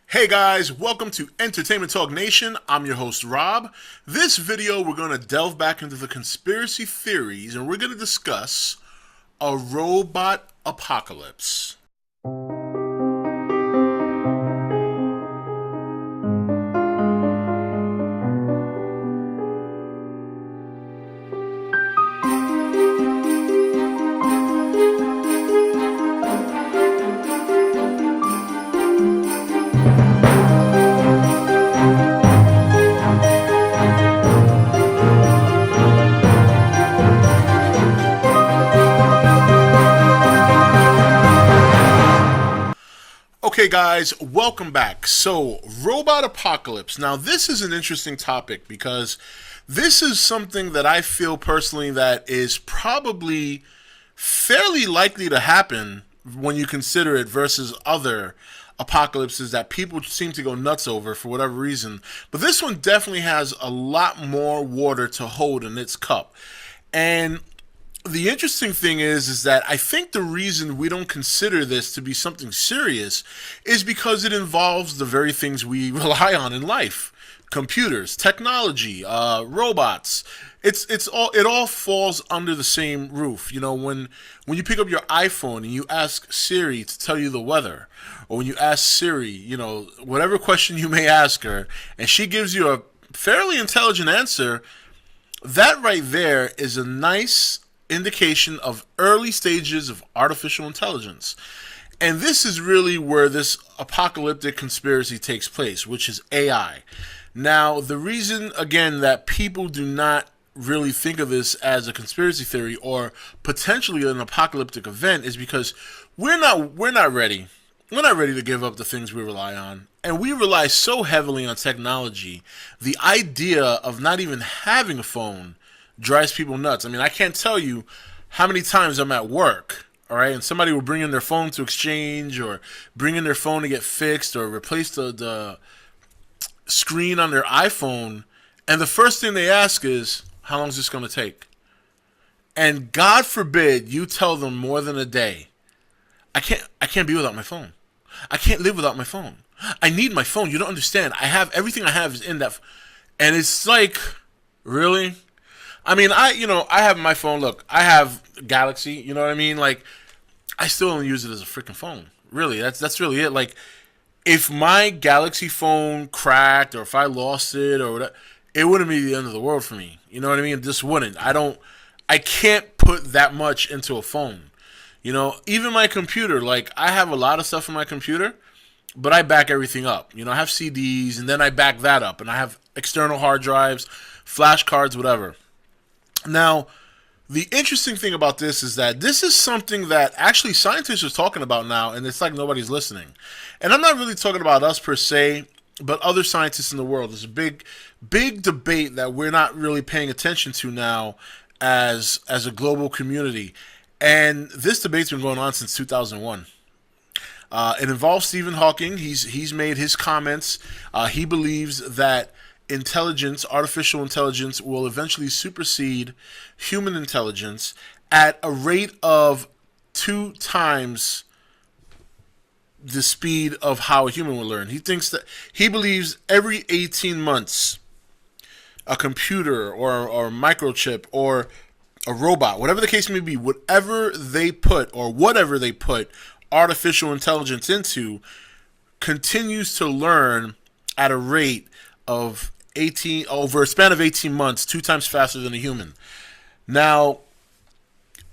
Hey guys, welcome to Entertainment Talk Nation. I'm your host Rob. This video we're going to delve back into the conspiracy theories and we're going to discuss a robot apocalypse. Okay guys, welcome back. So, robot apocalypse. Now this is an interesting topic because this is something that I feel personally that is probably fairly likely to happen when you consider it versus other apocalypses that people seem to go nuts over for whatever reason. But this one definitely has a lot more water to hold in its cup. And the interesting thing is that I think the reason we don't consider this to be something serious is because it involves the very things we rely on in life: computers, technology, robots. It all falls under the same roof. You know, when you pick up your iPhone and you ask Siri to tell you the weather, or when you ask Siri, you know, whatever question you may ask her, and she gives you a fairly intelligent answer, that right there is a nice indication of early stages of artificial intelligence. And this is really where this apocalyptic conspiracy takes place, which is AI. Now, the reason, again, that people do not really think of this as a conspiracy theory or potentially an apocalyptic event is because we're not ready. We're not ready to give up the things we rely on. And we rely so heavily on technology. The idea of not even having a phone drives people nuts. I mean, I can't tell you how many times I'm at work, all right, and somebody will bring in their phone to exchange or bring in their phone to get fixed or replace the screen on their iPhone, and the first thing they ask is, how long is this going to take? And God forbid you tell them more than a day. I can't be without my phone. I can't live without my phone. I need my phone. You don't understand. I have everything I have is in that. And it's like, really? I mean, I have my phone. Look, I have Galaxy. You know what I mean? Like, I still don't use it as a freaking phone. Really, that's really it. Like, if my Galaxy phone cracked or if I lost it or whatever, it wouldn't be the end of the world for me. You know what I mean? It just wouldn't. I can't put that much into a phone. You know, even my computer. Like, I have a lot of stuff on my computer, but I back everything up. You know, I have CDs and then I back that up, and I have external hard drives, flash cards, whatever. Now, the interesting thing about this is that this is something that actually scientists are talking about now, and it's like nobody's listening. And I'm not really talking about us per se, but other scientists in the world. There's a big debate that we're not really paying attention to now as a global community. And this debate's been going on since 2001. It involves Stephen Hawking. He's made his comments. He believes that artificial intelligence, will eventually supersede human intelligence at a rate of 2 times the speed of how a human will learn. He believes every 18 months a computer or a microchip or a robot, whatever the case may be, whatever they put artificial intelligence into, continues to learn at a rate of over a span of 18 months, 2 times faster than a human. Now,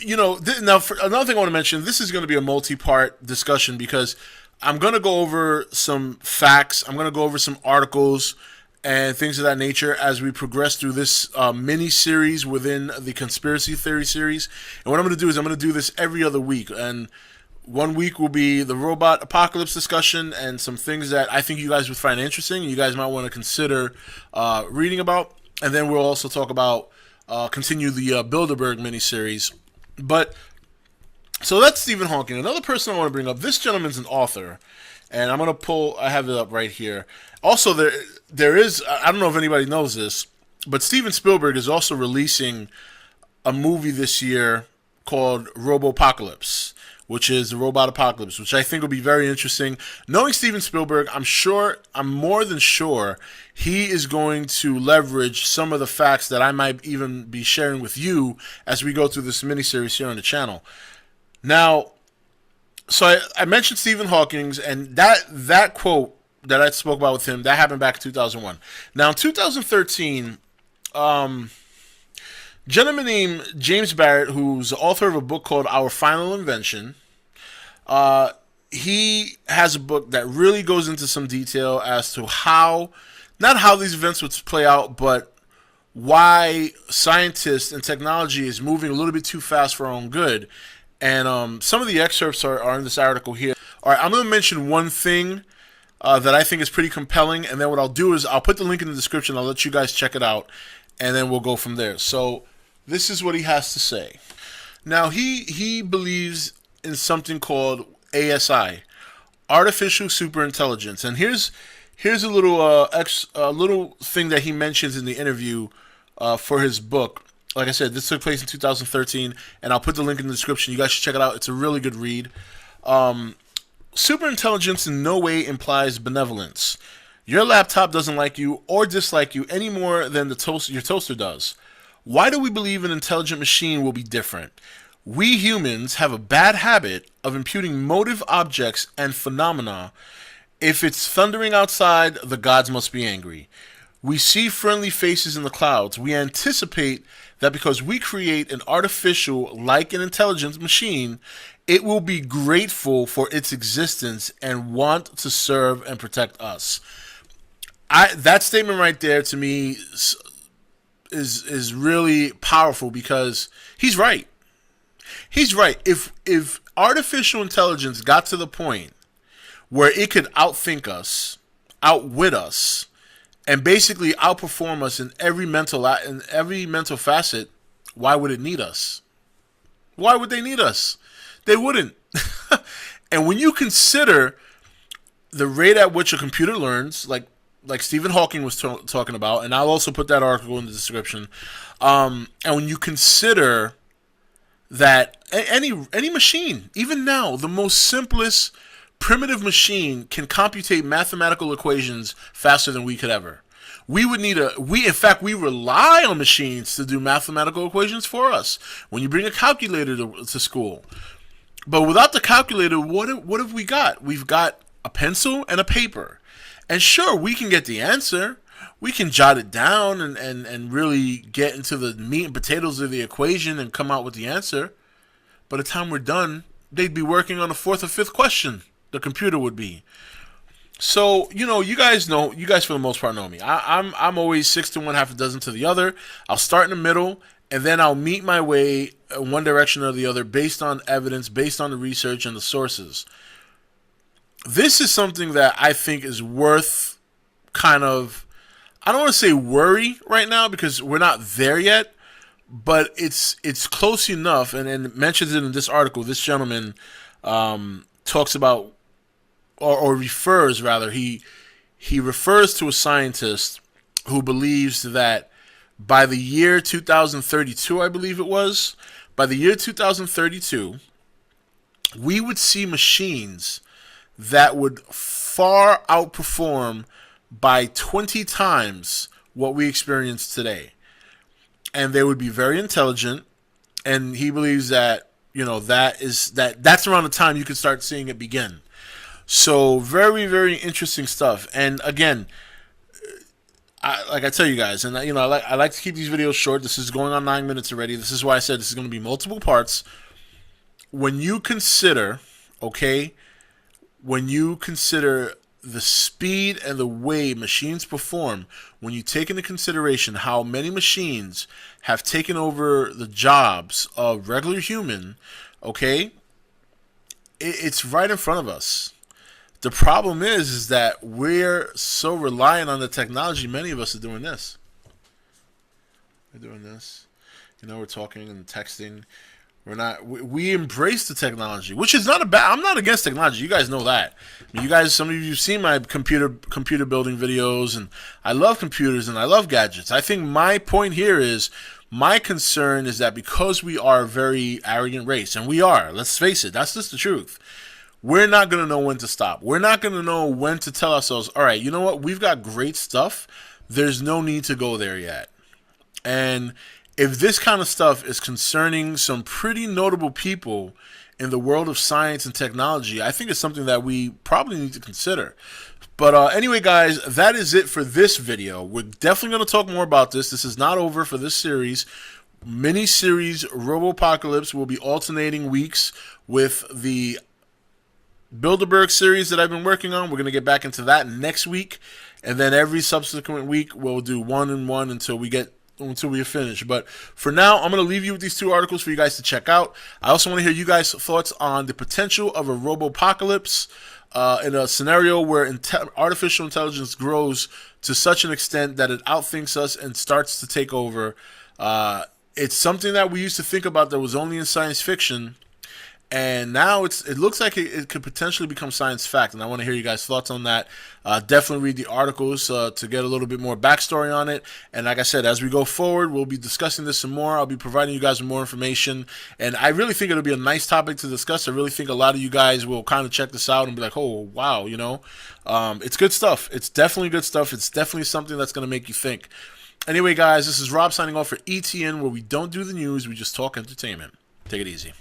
you know, for another thing I want to mention, this is going to be a multi-part discussion because I'm going to go over some facts, I'm going to go over some articles and things of that nature as we progress through this mini-series within the conspiracy theory series. And what I'm going to do is I'm going to do this every other week. And one week will be the robot apocalypse discussion and some things that I think you guys would find interesting and you guys might want to consider reading about. And then we'll also talk about, continue the Bilderberg miniseries. But, so that's Stephen Hawking. Another person I want to bring up, this gentleman's an author. And I'm going to I have it up right here. Also, there is, I don't know if anybody knows this, but Steven Spielberg is also releasing a movie this year called Robopocalypse, which is the Robopocalypse, which I think will be very interesting. Knowing Steven Spielberg, I'm more than sure he is going to leverage some of the facts that I might even be sharing with you as we go through this miniseries here on the channel. Now, so I mentioned Stephen Hawking, and that quote that I spoke about with him, that happened back in 2001. Now, in 2013, gentleman named James Barrett, who's the author of a book called Our Final Invention, he has a book that really goes into some detail as to not how these events would play out, but why scientists and technology is moving a little bit too fast for our own good. And some of the excerpts are in this article here. All right, I'm going to mention one thing that I think is pretty compelling, and then what I'll do is I'll put the link in the description. I'll let you guys check it out, and then we'll go from there. So this is what he has to say. Now, he believes in something called ASI, artificial superintelligence, and here's a little thing that he mentions in the interview for his book. Like I said, this took place in 2013, and I'll put the link in the description. You guys should check it out. It's a really good read. Superintelligence in no way implies benevolence. Your laptop doesn't like you or dislike you any more than your toaster does. Why do we believe an intelligent machine will be different? We humans have a bad habit of imputing motive objects and phenomena. If it's thundering outside, the gods must be angry. We see friendly faces in the clouds. We anticipate that because we create an artificial, like an intelligent machine, it will be grateful for its existence and want to serve and protect us. That statement right there to me is really powerful because he's right. He's right. If artificial intelligence got to the point where it could outthink us, outwit us, and basically outperform us in every mental facet, why would it need us? Why would they need us? They wouldn't. And when you consider the rate at which a computer learns, like Stephen Hawking was talking about, and I'll also put that article in the description, and when you consider that any machine, even now, the most simplest primitive machine can computate mathematical equations faster than we could ever. We would need in fact, we rely on machines to do mathematical equations for us. When you bring a calculator to school. But without the calculator, what have we got? We've got a pencil and a paper. And sure, we can get the answer. We can jot it down and really get into the meat and potatoes of the equation and come out with the answer. By the time we're done, they'd be working on the fourth or fifth question. The computer would be. So, you guys for the most part know me. I'm always 6 to 1, half a dozen to the other. I'll start in the middle, and then I'll meet my way in one direction or the other based on evidence, based on the research and the sources. This is something that I think is worth kind of, I don't want to say worry right now because we're not there yet, but it's close enough, and mentions it in this article. This gentleman talks about, or refers rather, he refers to a scientist who believes that by the year 2032, I believe it was, by the year 2032, we would see machines that would far outperform by 20 times what we experience today. And they would be very intelligent, and he believes that, that's around the time you can start seeing it begin. So very, very interesting stuff. And again, I tell you guys, and I like to keep these videos short. This is going on 9 minutes already. This is why I said this is going to be multiple parts. When you consider, the speed and the way machines perform, when you take into consideration how many machines have taken over the jobs of regular human, it's right in front of us. The problem is that we're so reliant on the technology. Many of us are doing this. We're doing this. We're talking and texting. We embrace the technology, which is not a bad. I'm not against technology. You guys know that. Some of you have seen my computer building videos, and I love computers and I love gadgets. I think my point here is My concern is that because we are a very arrogant race, and we are, let's face it, that's just the truth. We're not going to know when to stop. We're not going to know when to tell ourselves, all right, you know what? We've got great stuff. There's no need to go there yet. And if this kind of stuff is concerning some pretty notable people in the world of science and technology, I think it's something that we probably need to consider. But anyway, guys, that is it for this video. We're definitely going to talk more about this. This is not over for this series. Mini-series Robopocalypse will be alternating weeks with the Bilderberg series that I've been working on. We're going to get back into that next week. And then every subsequent week, we'll do one and one until we are finished. But for now, I'm going to leave you with these two articles for you guys to check out. I also want to hear you guys' thoughts on the potential of a robopocalypse in a scenario where artificial intelligence grows to such an extent that it outthinks us and starts to take over. It's something that we used to think about that was only in science fiction. And now it looks like it could potentially become science fact, and I want to hear you guys' thoughts on that. Definitely read the articles to get a little bit more backstory on it. And like I said, as we go forward, we'll be discussing this some more. I'll be providing you guys with more information, and I really think it'll be a nice topic to discuss. I really think a lot of you guys will kind of check this out and be like, oh, wow, you know. It's good stuff. It's definitely good stuff. It's definitely something that's going to make you think. Anyway, guys, this is Rob signing off for E.T.N, where we don't do the news, we just talk entertainment. Take it easy.